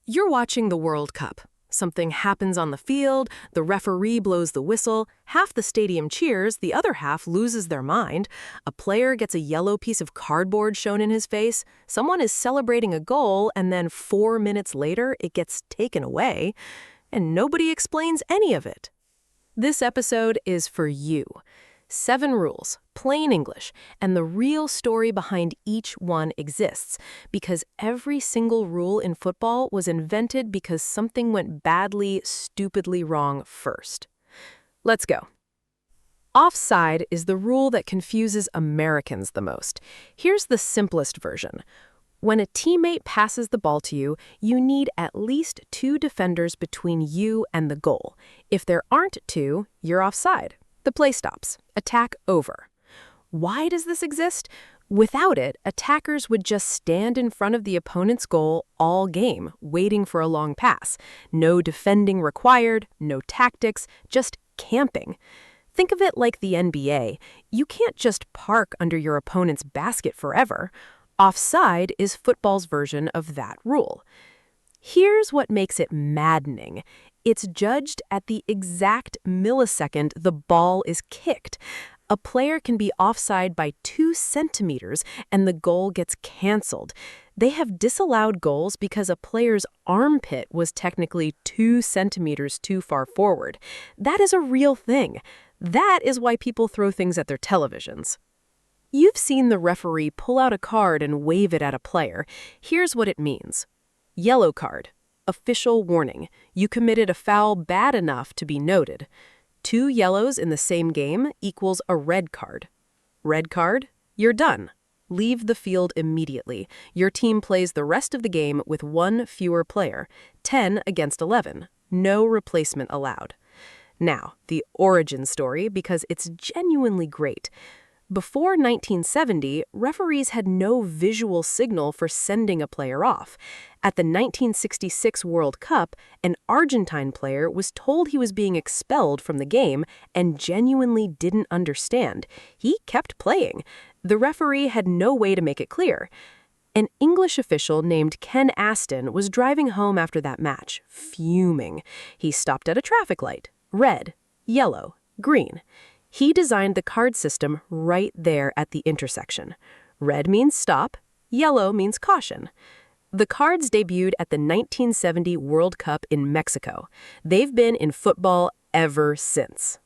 You're watching the World Cup. Something happens on the field, the referee blows the whistle, half the stadium cheers, the other half loses their mind. A player gets a yellow piece of cardboard shown in his face, someone is celebrating a goal, and then 4 minutes later it gets taken away, and nobody explains any of it. This episode is for you. 7 rules, plain English, and the real story behind each one exists, because every single rule in football was invented because something went badly, stupidly wrong first. Let's go. Offside is the rule that confuses Americans the most. Here's the simplest version. When a teammate passes the ball to you, you need at least 2 defenders between you and the goal. If there aren't 2, you're offside. The play stops. Attack over. Why does this exist? Without it, attackers would just stand in front of the opponent's goal all game, waiting for a long pass. No defending required, no tactics, just camping. Think of it like the NBA. You can't just park under your opponent's basket forever. Offside is football's version of that rule. Here's what makes it maddening. It's judged at the exact millisecond the ball is kicked. A player can be offside by 2 centimeters and the goal gets canceled. They have disallowed goals because a player's armpit was technically 2 centimeters too far forward. That is a real thing. That is why people throw things at their televisions. You've seen the referee pull out a card and wave it at a player. Here's what it means. Yellow card. Official warning. You committed a foul bad enough to be noted. 2 yellows in the same game equals a red card. Red card? You're done. Leave the field immediately. Your team plays the rest of the game with 1 fewer player. 10 against 11. No replacement allowed. Now, the origin story, because it's genuinely great. Before 1970, referees had no visual signal for sending a player off. At the 1966 World Cup, an Argentine player was told he was being expelled from the game and genuinely didn't understand. He kept playing. The referee had no way to make it clear. An English official named Ken Aston was driving home after that match, fuming. He stopped at a traffic light. Red, yellow, green. He designed the card system right there at the intersection. Red means stop, yellow means caution. The cards debuted at the 1970 World Cup in Mexico. They've been in football ever since.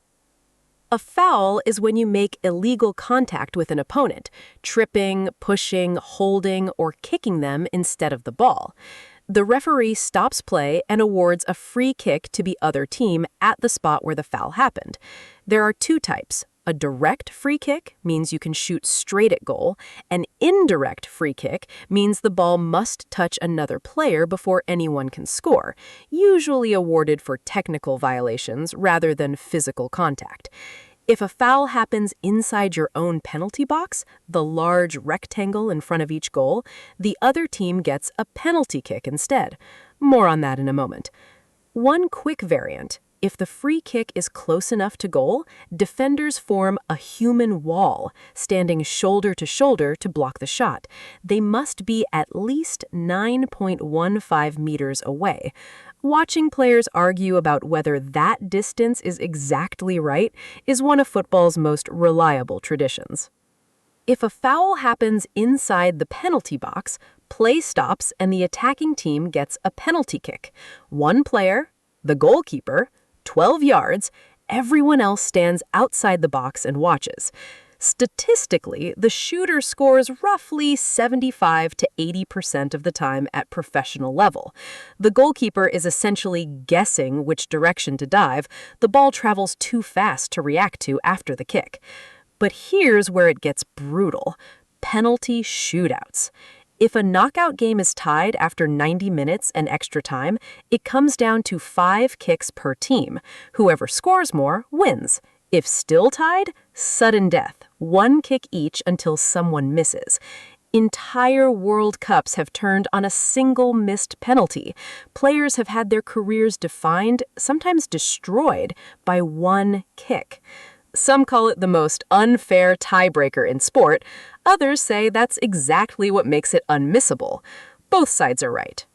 A foul is when you make illegal contact with an opponent, tripping, pushing, holding, or kicking them instead of the ball. The referee stops play and awards a free kick to the other team at the spot where the foul happened. There are 2 types. A direct free kick means you can shoot straight at goal. An indirect free kick means the ball must touch another player before anyone can score, usually awarded for technical violations rather than physical contact. If a foul happens inside your own penalty box, the large rectangle in front of each goal, the other team gets a penalty kick instead. More on that in a moment. One quick variant. If the free kick is close enough to goal, defenders form a human wall, standing shoulder to block the shot. They must be at least 9.15 meters away. Watching players argue about whether that distance is exactly right is one of football's most reliable traditions. If a foul happens inside the penalty box, play stops and the attacking team gets a penalty kick. 1 player, the goalkeeper, 12 yards, everyone else stands outside the box and watches. Statistically, the shooter scores roughly 75 to 80% of the time at professional level. The goalkeeper is essentially guessing which direction to dive. The ball travels too fast to react to after the kick. But here's where it gets brutal. Penalty shootouts. If a knockout game is tied after 90 minutes and extra time, it comes down to 5 kicks per team. Whoever scores more wins. If still tied, sudden death, 1 kick each until someone misses. Entire World Cups have turned on a single missed penalty. Players have had their careers defined, sometimes destroyed, by 1 kick. Some call it the most unfair tiebreaker in sport. Others say that's exactly what makes it unmissable. Both sides are right.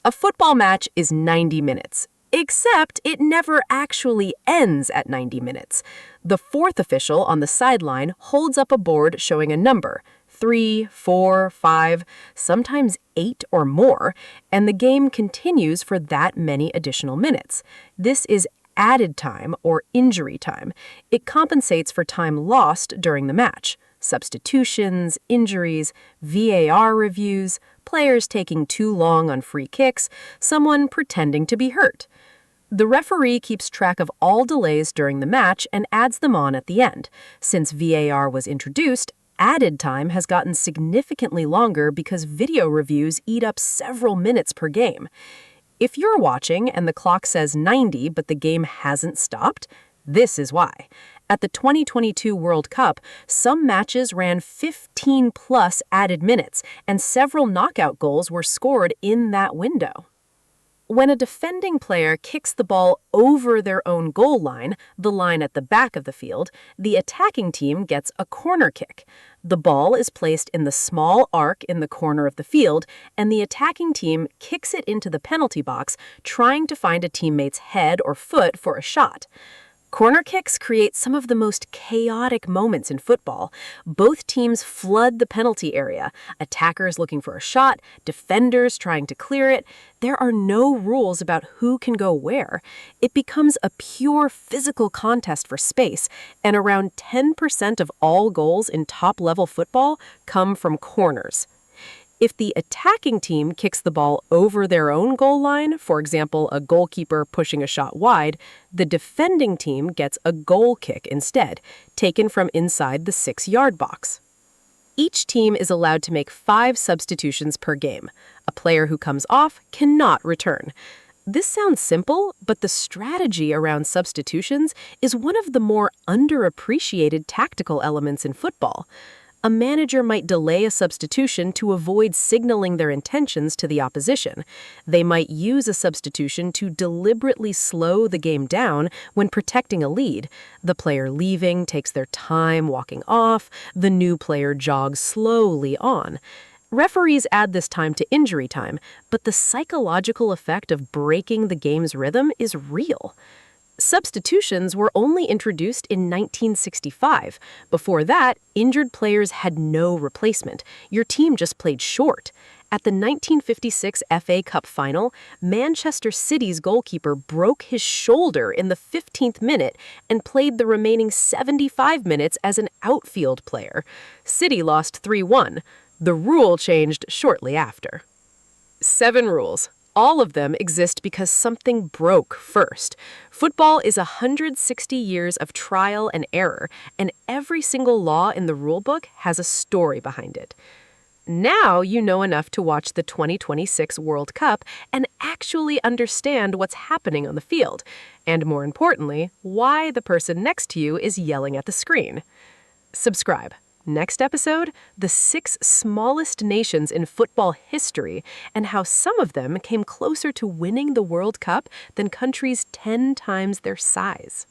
A football match is 90 minutes. Except it never actually ends at 90 minutes. The fourth official on the sideline holds up a board showing a number, 3, 4, 5, sometimes 8 or more, and the game continues for that many additional minutes. This is added time or injury time. It compensates for time lost during the match. Substitutions, injuries, VAR reviews, players taking too long on free kicks, someone pretending to be hurt. The referee keeps track of all delays during the match and adds them on at the end. Since VAR was introduced, added time has gotten significantly longer because video reviews eat up several minutes per game. If you're watching and the clock says 90 but the game hasn't stopped, this is why. At the 2022 World Cup, some matches ran 15+ added minutes, and several knockout goals were scored in that window. When a defending player kicks the ball over their own goal line, the line at the back of the field, the attacking team gets a corner kick. The ball is placed in the small arc in the corner of the field, and the attacking team kicks it into the penalty box, trying to find a teammate's head or foot for a shot. Corner kicks create some of the most chaotic moments in football. Both teams flood the penalty area, attackers looking for a shot, defenders trying to clear it. There are no rules about who can go where. It becomes a pure physical contest for space, and around 10% of all goals in top-level football come from corners. If the attacking team kicks the ball over their own goal line, for example, a goalkeeper pushing a shot wide, the defending team gets a goal kick instead, taken from inside the 6-yard box. Each team is allowed to make 5 substitutions per game. A player who comes off cannot return. This sounds simple, but the strategy around substitutions is one of the more underappreciated tactical elements in football. A manager might delay a substitution to avoid signaling their intentions to the opposition. They might use a substitution to deliberately slow the game down when protecting a lead. The player leaving takes their time walking off. The new player jogs slowly on. Referees add this time to injury time, but the psychological effect of breaking the game's rhythm is real. Substitutions were only introduced in 1965. Before that, injured players had no replacement. Your team just played short. At the 1956 FA Cup final, Manchester City's goalkeeper broke his shoulder in the 15th minute and played the remaining 75 minutes as an outfield player. City lost 3-1. The rule changed shortly after. 7 rules. All of them exist because something broke first. Football is 160 years of trial and error, and every single law in the rulebook has a story behind it. Now you know enough to watch the 2026 World Cup and actually understand what's happening on the field, and more importantly, why the person next to you is yelling at the screen. Subscribe. Next episode, the 6 smallest nations in football history and how some of them came closer to winning the World Cup than countries 10 times their size.